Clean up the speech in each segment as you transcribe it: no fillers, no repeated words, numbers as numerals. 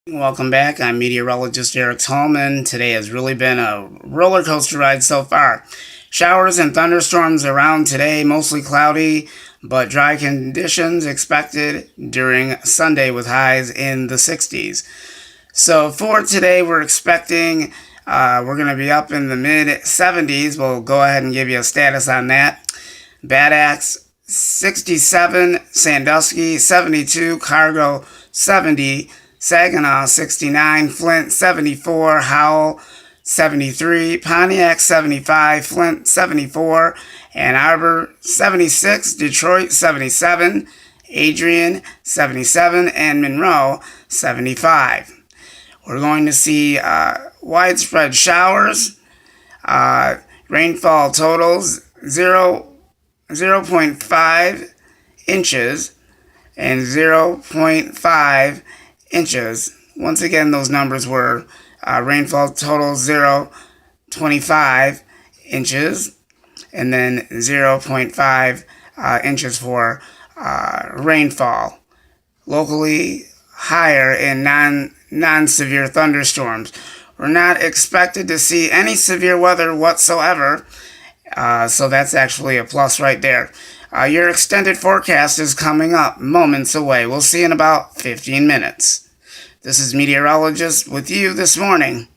Welcome back. I'm meteorologist Eric Tallman. Today has really been a roller coaster ride so far. Showers and thunderstorms around today, mostly cloudy, but dry conditions expected during Sunday with highs in the 60s. So for today, we're expecting we're going to be up in the mid 70s. We'll go ahead and give you a status on that. Bad Axe 67, Sandusky 72, Cargo 70, Saginaw 69, Flint 74, Howell 73, Pontiac 75, Flint 74, Ann Arbor 76, Detroit 77, Adrian 77, and Monroe 75. We're going to see widespread showers, rainfall totals 0.5 inches and 0.5 inches. Once again, those numbers were rainfall total 0.25 inches and then 0.5 inches for rainfall. Locally higher in non-severe thunderstorms. We're not expected to see any severe weather whatsoever, so that's actually a plus right there. Your extended forecast is coming up moments away. We'll see in about 15 minutes. This is Meteorologist with you this morning.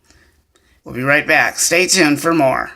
We'll be right back. Stay tuned for more.